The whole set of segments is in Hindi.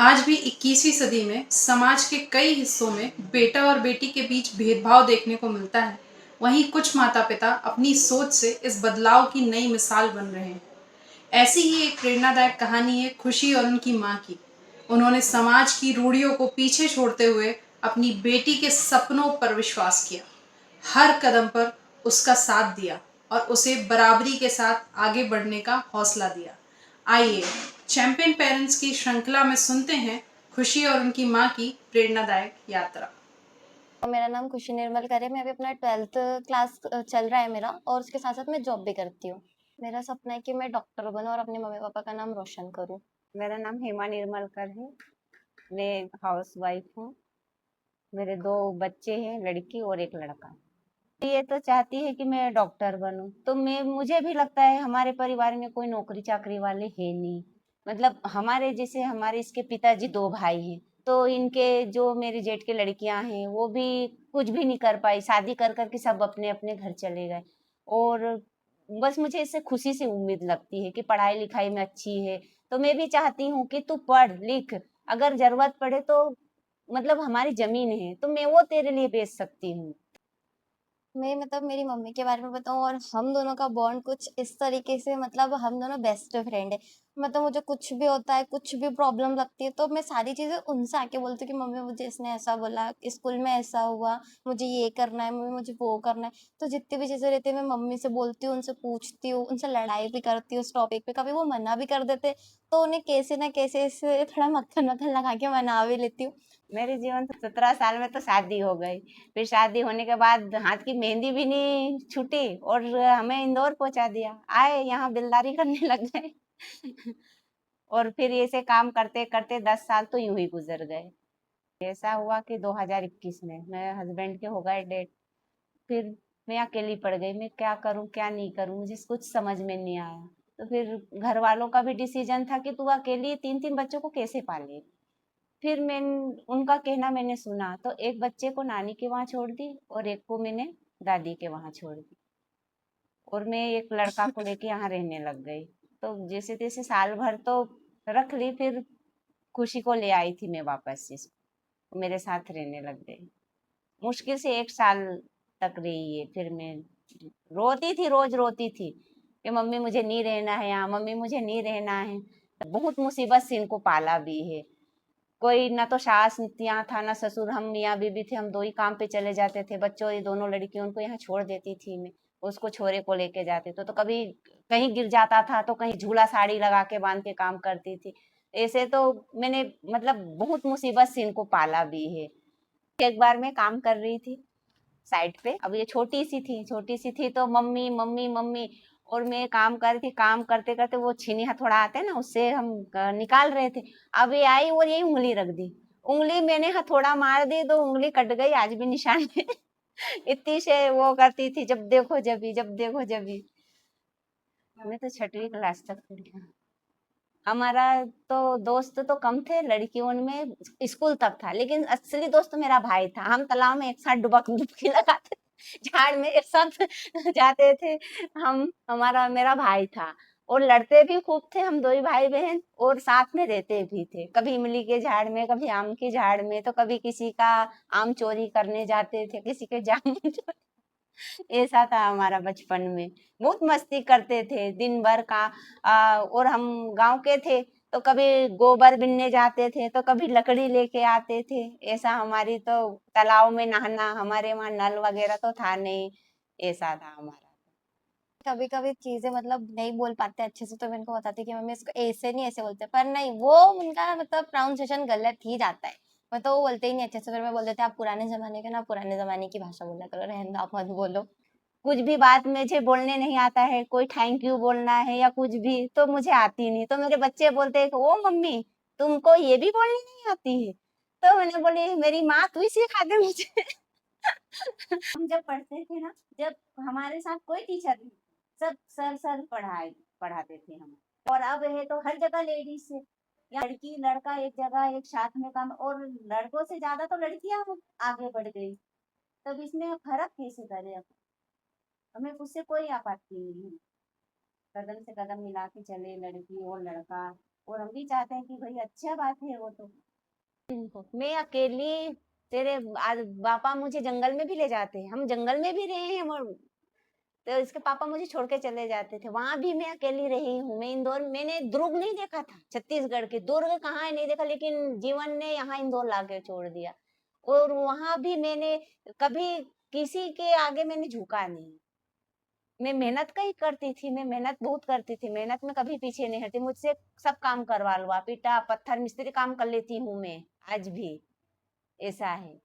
आज भी 21वीं सदी में समाज के कई हिस्सों में बेटा और बेटी के बीच भेदभाव देखने को मिलता है। वहीं कुछ माता-पिता अपनी सोच से इस बदलाव की नई मिसाल बन रहे हैं। ऐसी ही एक प्रेरणादायक कहानी है खुशी और उनकी माँ की। उन्होंने समाज की रूढ़ियों को पीछे छोड़ते हुए अपनी बेटी के सपनों पर विश्वास किया। हर कदम पर उसका साथ दिया और उसे बराबरी के साथ आगे बढ़ने का हौसला दिया। आइए चैंपियन पेरेंट्स की श्रृंखला में सुनते हैं खुशी और उनकी माँ की प्रेरणादायक यात्रा। मेरा नाम खुशी निर्मलकर है। मैं अभी अपना 12th क्लास चल रहा है मेरा और उसके साथ-साथ मैं जॉब भी करती हूँ। मेरा सपना है कि मैं डॉक्टर बनूँ और अपने मम्मी-पापा का नाम रोशन करूँ। मेरा नाम हेमा निर्मलकर है। मैं हाउस वाइफ हूँ। मेरे 2 बच्चे हैं, लड़की और एक लड़का। ये तो चाहती है कि मैं डॉक्टर बनूं, तो मैं मुझे भी लगता है हमारे परिवार में कोई नौकरी चाकरी वाले है नहीं। मतलब हमारे जैसे हमारे इसके पिताजी 2 भाई हैं, तो इनके जो मेरे जेठ के लड़कियां हैं वो भी कुछ भी नहीं कर पाई, शादी कर करके सब अपने अपने घर चले गए। और बस मुझे इससे खुशी से उम्मीद लगती है कि पढ़ाई लिखाई में अच्छी है, तो मैं भी चाहती हूँ कि तू पढ़ लिख, अगर जरूरत पड़े तो मतलब हमारी जमीन है तो मैं वो तेरे लिए बेच सकती हूँ। मैं मतलब मेरी मम्मी के बारे में बताऊँ और हम दोनों का बॉन्ड कुछ इस तरीके से मतलब हम दोनों बेस्ट फ्रेंड है। मतलब मुझे कुछ भी होता है, कुछ भी प्रॉब्लम लगती है तो मैं सारी चीज़ें उनसे आके बोलती हूँ कि मम्मी मुझे इसने ऐसा बोला, स्कूल में ऐसा हुआ, मुझे ये करना है, मम्मी मुझे वो करना है। तो जितनी भी चीज़ें रहती है मैं मम्मी से बोलती हूँ, उनसे पूछती हूँ, उनसे लड़ाई भी करती हूँ उस टॉपिक पे। कभी वो मना भी कर देते तो उन्हें कैसे ना कैसे से थोड़ा मक्खन-वक्खन लगा के मना भी लेती हूँ। मेरे जीवन तो 17 साल में तो शादी हो गई। फिर शादी होने के बाद हाथ की मेहंदी भी नहीं छूटी और हमें इंदौर पहुंचा दिया। आए यहाँ दिलदारी करने लग गए। और फिर ऐसे काम करते करते 10 साल तो यूं ही गुजर गए। ऐसा हुआ कि 2021 में मेरे हस्बैंड के हो गए डेथ। फिर मैं अकेली पड़ गई, मैं क्या करूं क्या नहीं करूं, मुझे कुछ समझ में नहीं आया। तो फिर घर वालों का भी डिसीजन था कि तू अकेली 3-3 बच्चों को कैसे पाले। फिर मैं उनका कहना मैंने सुना, तो एक बच्चे को नानी के वहां छोड़ दी और एक को मैंने दादी के वहां छोड़ दी और मैं एक लड़का को लेके यहाँ रहने लग गई। तो जैसे तैसे साल भर तो रख ली, फिर खुशी को ले आई थी मैं वापस से, मेरे साथ रहने लग गई। मुश्किल से 1 साल तक रही है। फिर मैं रोती थी, रोज रोती थी कि मम्मी मुझे नहीं रहना है यहाँ, मम्मी मुझे नहीं रहना है। बहुत मुसीबत से इनको पाला भी है। कोई ना तो सास यहाँ था ना ससुर, हम मियाँ बीबी थे, हम 2 ही काम पे चले जाते थे। बच्चों ये दोनों लड़कियों उनको यहाँ छोड़ देती थी मैं, उसको छोरे को लेके जाते तो कभी कहीं गिर जाता था तो कहीं झूला साड़ी लगा के बांध के काम करती थी। ऐसे तो मैंने मतलब बहुत मुसीबत से इनको पाला भी है। एक बार मैं काम कर रही थी साइड पे, अब ये छोटी सी थी तो मम्मी मम्मी मम्मी, और मैं काम कर रही थी। काम करते करते वो छीनी हथौड़ा आते हैं ना, उससे हम निकाल रहे थे। अब ये आई और यही उंगली रख दी, उंगली मैंने हथौड़ा मार दी तो उंगली कट गई, आज भी निशान है। इतनी से वो करती थी, जब देखो जबी जब देखो जबी। मैं तो 6वीं क्लास तक पढ़ी हूँ। हमारा तो दोस्त तो कम थे लड़कियों में, स्कूल तक था, लेकिन असली दोस्त मेरा भाई था। हम तालाब में एक साथ डुबकी लगाते थे, झाड़ में एक साथ जाते थे। हम हमारा मेरा भाई था और लड़ते भी खूब थे, हम 2 ही भाई बहन, और साथ में रहते भी थे। कभी इमली के झाड़ में, कभी आम के झाड़ में, तो कभी किसी का आम चोरी करने जाते थे, किसी के जामुन चोरी। ऐसा था हमारा बचपन में। बहुत मस्ती करते थे दिन भर का। और हम गांव के थे तो कभी गोबर बीनने जाते थे तो कभी लकड़ी लेके आते थे। ऐसा हमारी तो तालाब में नहाना, हमारे वहां नल वगैरह तो था नहीं, ऐसा था हमारा। कभी-कभी चीज़ें मतलब नहीं बोल पाते अच्छे से तो मैं इनको बताती हूँ कि मम्मी इसको ऐसे नहीं ऐसे बोलते हैं, पर नहीं वो उनका मतलब प्रोनाउंसिएशन गलत ही जाता है। मैं तो वो बोलते ही नहीं अच्छे से, फिर मैं बोल देती हूँ आप पुराने ज़माने के ना पुराने ज़माने की भाषा बोला करो, रहने दो आप मत बोलो। कुछ भी बात मुझे बोलने नहीं आता है, कोई थैंक यू बोलना है या कुछ भी तो मुझे आती नहीं, तो मेरे बच्चे बोलते हैं ओ मम्मी तुमको ये भी बोलनी नहीं आती है। तो मैंने बोली मेरी माँ तू ही सिखा दे मुझे। हम जब पढ़ते थे ना, जब हमारे साथ कोई टीचर नहीं, सब सर सर पढ़ाते थे हम। और अब है तो हर जगह लेडीज है, या लड़की लड़का एक जगह एक साथ में काम, और लड़कों से ज्यादा तो लड़कियां आगे बढ़ गई। तब इसमें फर्क कैसे करें अब? हमें उससे कोई आपत्ति नहीं है, कदम से कदम मिला के चले लड़की और लड़का। और हम भी चाहते हैं कि भाई अच्छा बात है वो तो। मैं अकेली तेरे आज पापा मुझे जंगल में भी ले जाते हैं, हम जंगल में भी रहे हैं और तो इसके पापा मुझे छोड़ के चले जाते थे, वहां भी मैं अकेली रही हूँ। मैं इंदौर, मैंने दुर्ग नहीं देखा था, छत्तीसगढ़ के दुर्ग कहाँ है नहीं देखा, लेकिन जीवन ने यहाँ इंदौर लाके छोड़ दिया। और वहां भी मैंने कभी किसी के आगे मैंने झुका नहीं। मैं मेहनत का ही करती थी, मैं मेहनत बहुत करती थी, मेहनत में कभी पीछे नहीं हटी। मुझसे सब काम करवा लो आप, ईटा पत्थर मिस्त्री काम कर लेती हूँ मैं आज भी, ऐसा है।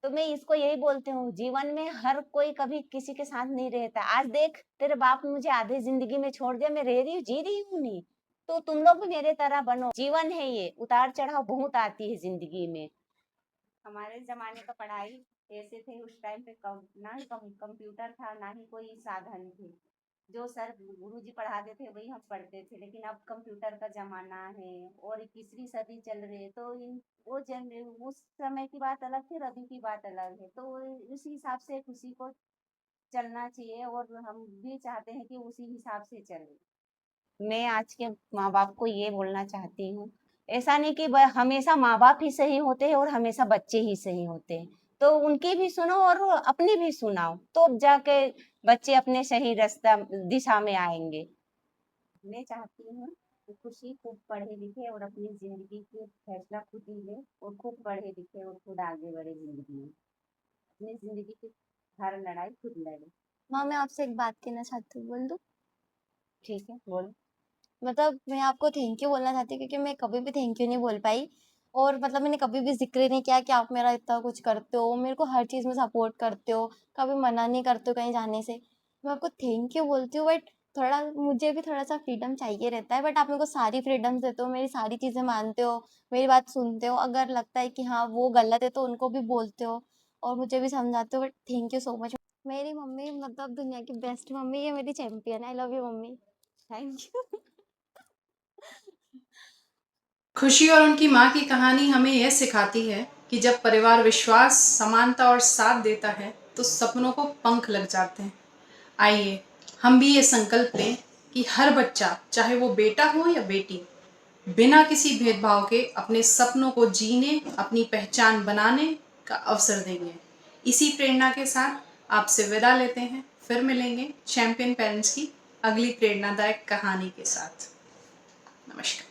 तो मैं इसको यही बोलती हूँ, जीवन में हर कोई कभी किसी के साथ नहीं रहता। आज देख तेरे बाप ने मुझे आधे जिंदगी में छोड़ दिया, मैं रह रही हूँ, जी रही हूँ नहीं। तो तुम लोग भी मेरे तरह बनो, जीवन है ये, उतार चढ़ाव बहुत आती है जिंदगी में। हमारे जमाने का पढ़ाई ऐसे थे उस टाइम पे, ना ही कंप्यूटर था, ना ही कोई साधन थे। जो सर गुरुजी पढ़ाते थे वही हम पढ़ते थे। लेकिन अब कंप्यूटर का जमाना है और 21वीं सदी चल रही है, तो वो जन उस समय की बात अलग थी और अभी की बात अलग है। तो उसी हिसाब से उसी को चलना चाहिए और हम भी चाहते हैं कि उसी हिसाब से चले। मैं आज के माँ बाप को ये बोलना चाहती हूँ, ऐसा नहीं कि हमेशा माँ बाप ही सही होते हैं और हमेशा बच्चे ही सही होते हैं। तो उनकी भी सुनो और अपनी भी सुनाओ, तो जाके बच्चे अपने सही रास्ता दिशा में आएंगे। मैं चाहती हूँ कि खुशी खूब पढ़े लिखे और अपनी जिंदगी के फैसला खुद ही ले, और खूब पढ़े लिखे और खुद आगे बढ़े जिंदगी में, अपनी जिंदगी की हर लड़ाई खुद लड़े। माँ, मैं आपसे एक बात कहना चाहती हूँ, बोल दूँ? ठीक है, बोलो। मतलब मैं आपको थैंक यू बोलना चाहती हूँ, क्योंकि मैं कभी भी थैंक यू नहीं बोल पाई। और मतलब मैंने कभी भी ज़िक्र नहीं किया कि आप मेरा इतना कुछ करते हो, मेरे को हर चीज़ में सपोर्ट करते हो, कभी मना नहीं करते हो कहीं जाने से। मैं आपको थैंक यू बोलती हूँ, बट थोड़ा मुझे भी थोड़ा-सा फ्रीडम चाहिए रहता है, बट आप मेरे को सारी फ्रीडम्स देते हो, मेरी सारी चीज़ें मानते हो, मेरी बात सुनते हो। अगर लगता है कि हाँ, वो गलत है तो उनको भी बोलते हो और मुझे भी समझाते हो, but thank you so much. मेरी मम्मी मतलब दुनिया की बेस्ट मम्मी है, मेरी चैंपियन है। I love you mummy. Thank you. खुशी और उनकी माँ की कहानी हमें यह सिखाती है कि जब परिवार विश्वास, समानता और साथ देता है तो सपनों को पंख लग जाते हैं। आइए हम भी ये संकल्प लें कि हर बच्चा, चाहे वो बेटा हो या बेटी, बिना किसी भेदभाव के अपने सपनों को जीने, अपनी पहचान बनाने का अवसर देंगे। इसी प्रेरणा के साथ आपसे विदा लेते हैं। फिर मिलेंगे चैंपियन पेरेंट्स की अगली प्रेरणादायक कहानी के साथ। नमस्कार।